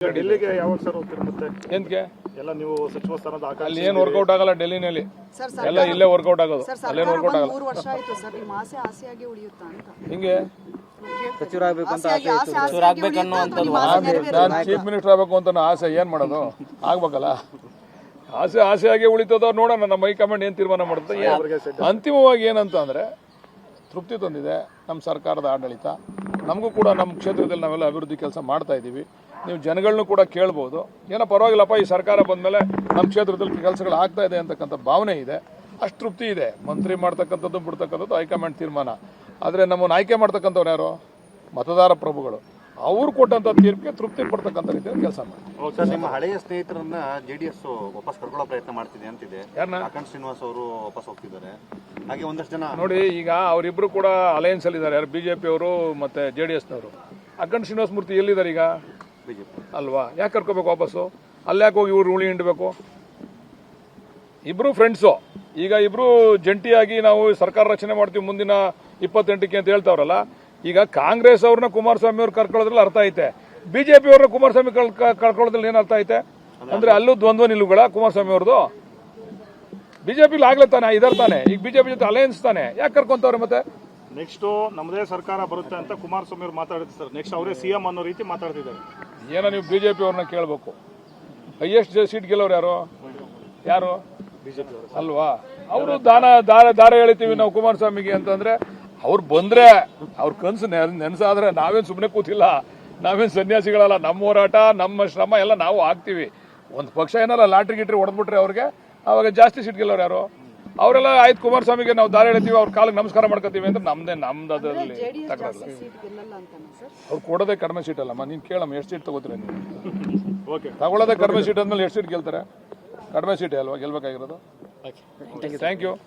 ಡೆಲ್ಲಿಗೆ ಯಾವಾಗ ಸರ್ ಹೋಗ್ತೀರಿ ಮತ್ತೆ ಎಂತಕ್ಕೆ ಎಲ್ಲ ನೀವು ಸಚಿವ ಸ್ಥಾನದ ಅಲ್ಲಿ ಏನು ವರ್ಕೌಟ್ ಆಗಲ್ಲ ಡೆಲ್ಲಿನಲ್ಲಿ ಎಲ್ಲ ಇಲ್ಲೇ ವರ್ಕೌಟ್ ಆಗೋದು ಅಲ್ಲೇನು ವರ್ಕೌಟ್ ಆಗಲ್ಲ 3 ವರ್ಷ ಆಯ್ತು ಸರ್ ನಿಮ್ಮ ಆಸೆ ಆಸೆಯಾಗಿ ಉಳಿಯುತ್ತಾ ಅಂತ ಹಿಂಗೆ ಸಚಿವರಾಗಬೇಕು ಅಂತ ಆಸೆ ಇತ್ತು. ಸಚಿವರಾಗಬೇಕು ಅನ್ನುವಂಥದ್ದು ನಾನು ಚೀಫ್ ಮಿನಿಸ್ಟರ್ ಆಗಬೇಕು ಅಂತ ಆಸೆ ಏನು ಮಾಡೋದು ಆಗ್ಬೇಕಲ್ಲ ಆಸೆಯಾಗಿ ಉಳಿತದೋ ನೋಡೋಣ ನಮ್ಮ ಹೈಕಮಾಂಡ್ ಏನು ತೀರ್ಮಾನ ಮಾಡುತ್ತೆ ಅಂತಿಮವಾಗಿ ಏನಂತ ಅಂದರೆ ತೃಪ್ತಿ ತಂದಿದೆ ನಮ್ಮ ಸರ್ಕಾರದ ಆಡಳಿತ ನಮಗೂ ಕೂಡ ನಮ್ಮ ಕ್ಷೇತ್ರದಲ್ಲಿ ನಾವೆಲ್ಲ ಅಭಿವೃದ್ಧಿ ಕೆಲಸ ಮಾಡ್ತಾ ಇದ್ದೀವಿ ನೀವು ಜನಗಳನ್ನೂ ಕೂಡ ಕೇಳ್ಬೋದು ಏನೋ ಪರವಾಗಿಲ್ಲಪ್ಪ ಈ ಸರ್ಕಾರ ಬಂದಮೇಲೆ ನಮ್ಮ ಕ್ಷೇತ್ರದಲ್ಲಿ ಕೆಲಸಗಳು ಆಗ್ತಾ ಇದೆ ಅಂತಕ್ಕಂಥ ಭಾವನೆ ಇದೆ ಅಷ್ಟು ತೃಪ್ತಿ ಇದೆ ಮಂತ್ರಿ ಮಾಡ್ತಕ್ಕಂಥದ್ದು ಬಿಡ್ತಕ್ಕಂಥದ್ದು ಹೈಕಮಾಂಡ್ ತೀರ್ಮಾನ ಆದರೆ ನಮ್ಮನ್ನು ಆಯ್ಕೆ ಮಾಡ್ತಕ್ಕಂಥವ್ರು ಯಾರು ಮತದಾರ ಪ್ರಭುಗಳು ಅವ್ರು ಕೊಟ್ಟಂಥ ತೀರ್ಪಿಗೆ ತೃಪ್ತಿ ಪಡ್ತಕ್ಕಂಥ ರೀತಿಯಲ್ಲಿ ಕೆಲಸ ಮಾಡಿ ಸರ್ ನಿಮ್ಮ ಹಳೆಯ ಸ್ನೇಹಿತರನ್ನ ಜೆಡಿಎಸ್ ವಾಪಸ್ ಕರ್ಕೊಳ್ಳೋ ಪ್ರಯತ್ನ ಮಾಡ್ತಿದೆ ಅಂತಿದೆ ಯಾರನ್ನ ಅಖಂಡ್ ಶ್ರೀನಿವಾಸ್ ಅವರು ವಾಪಸ್ ಹೋಗ್ತಿದ್ದಾರೆ ಹಾಗೆ ಒಂದಷ್ಟು ಜನ ನೋಡಿ ಈಗ ಅವರಿಬ್ಬರು ಕೂಡ ಅಲಯನ್ಸ್ ಅಲ್ಲಿ ಇದ್ದಾರೆ ಯಾರು ಬಿಜೆಪಿ ಅವರು ಮತ್ತೆ JDS-ನವರು ಅಖಂಡ್ ಶ್ರೀನಿವಾಸ ಮೂರ್ತಿ ಎಲ್ಲಿದ್ದಾರೆ ಈಗ ಬಿಜೆಪಿ ಅಲ್ವಾ ಯಾಕೆ ಕರ್ಕೋಬೇಕು ವಾಪಸ್ಸು ಅಲ್ಲ್ಯಾಕೆ ಹೋಗಿ ಇವ್ರು ಉಳಿ ಹಿಂಡಬೇಕು ಇಬ್ರು ಫ್ರೆಂಡ್ಸು ಈಗ ಇಬ್ರು ಜಂಟಿಯಾಗಿ ನಾವು ಸರ್ಕಾರ ರಚನೆ ಮಾಡ್ತೀವಿ ಮುಂದಿನ 28ಕ್ಕೆ ಅಂತ ಹೇಳ್ತಾವ್ರಲ್ಲ ಈಗ ಕಾಂಗ್ರೆಸ್ ಅವ್ರನ್ನ ಕುಮಾರಸ್ವಾಮಿ ಅವ್ರು ಕರ್ಕೊಳ್ಳೋದ್ರಲ್ಲಿ ಅರ್ಥ ಐತೆ ಬಿಜೆಪಿ ಅವ್ರನ್ನ ಕುಮಾರಸ್ವಾಮಿ ಕರ್ಕೊಳ್ಳೋದ್ರಲ್ಲಿ ಏನ್ ಅರ್ಥ ಐತೆ ಅಂದ್ರೆ ಅಲ್ಲೂ ದ್ವಂದ್ವ ನಿಲುವುಗಳ ಕುಮಾರಸ್ವಾಮಿ ಅವ್ರದ್ದು ಬಿಜೆಪಿಲಿ ಆಗ್ಲೇ ತಾನೆ ಇದರ್ ತಾನೆ ಈಗ ಬಿಜೆಪಿ ಜೊತೆ ಅಲಯನ್ಸ್ ತಾನೆ ಯಾಕೆ ಕರ್ಕೊಂತವ್ರೆ ಮತ್ತೆ ನೆಕ್ಸ್ಟ್ ನಮ್ಮದೇ ಸರ್ಕಾರ ಬರುತ್ತೆ ಅಂತ ಕುಮಾರಸ್ವಾಮಿ ಅವರು ಮಾತಾಡ್ತಾರೆ ಸರ್ ನೆಕ್ಸ್ಟ್ ಅವರೇ CM ಅನ್ನೋ ರೀತಿ ಮಾತಾಡ್ತಿದ್ದಾರೆ ಏನೋ ನೀವು ಬಿಜೆಪಿ ಅವ್ರನ್ನ ಕೇಳಬೇಕು ಹೈಯೆಸ್ಟ್ ಸೀಟ್ ಗೆಲ್ಲೋರು ಯಾರು ಬಿಜೆಪಿ ಅವರು ಅಲ್ವಾ ಅವರು ದಾರ ಎಳಿತೀವಿ ನಾವು ಕುಮಾರಸ್ವಾಮಿಗೆ ಅಂತಂದ್ರೆ ಅವ್ರು ಬಂದ್ರೆ ಅವ್ರ ಕನ್ಸು ನೆನ್ಸಾದ್ರೆ ನಾವೇನ್ ಸುಮ್ಮನೆ ಕೂತಿಲ್ಲ ನಾವೇನ್ ಸನ್ಯಾಸಿಗಳಲ್ಲ ನಮ್ಮ ಹೋರಾಟ ನಮ್ಮ ಶ್ರಮ ಎಲ್ಲ ನಾವು ಹಾಕ್ತಿವಿ ಒಂದು ಪಕ್ಷ ಏನಲ್ಲ ಲಾಟ್ರಿ ಗಿಟ್ರಿ ಹೊಡೆದ್ಬಿಟ್ರೆ ಅವ್ರಿಗೆ ಅವಾಗ ಜಾಸ್ತಿ ಸೀಟ್ ಗೆಲ್ಲೋರು ಯಾರು ಅವರೆಲ್ಲ ಆಯ್ತು ಕುಮಾರಸ್ವಾಮಿಗೆ ನಾವು ದಾರ ಎಳಿತೀವಿ ಅವ್ರ ಕಾಲಿಗೆ ನಮಸ್ಕಾರ ಮಾಡ್ಕೋತೀವಿ ಅಂದ್ರೆ ನಮ್ದು ಅದರಲ್ಲಿ ತಕರಾರಿಲ್ಲ ಅವ್ರು ಕೊಡೋದೇ ಕಡಿಮೆ ಸೀಟ್ ಅಲ್ಲಮ್ಮ ನೀನ್ ಕೇಳಮ್ಮ ಎಷ್ಟು ಸೀಟ್ ತಗೋತೀರ ನೀವು ತಗೊಳ್ಳೋದೇ ಕಡಿಮೆ ಸೀಟ್ ಅಂದ್ಮೇಲೆ ಎಷ್ಟು ಸೀಟ್ ಗೆಲ್ತಾರೆ ಕಡಿಮೆ ಸೀಟೇ ಅಲ್ವಾ ಗೆಲ್ಬೇಕಾಗಿರೋದು ಥ್ಯಾಂಕ್ ಯು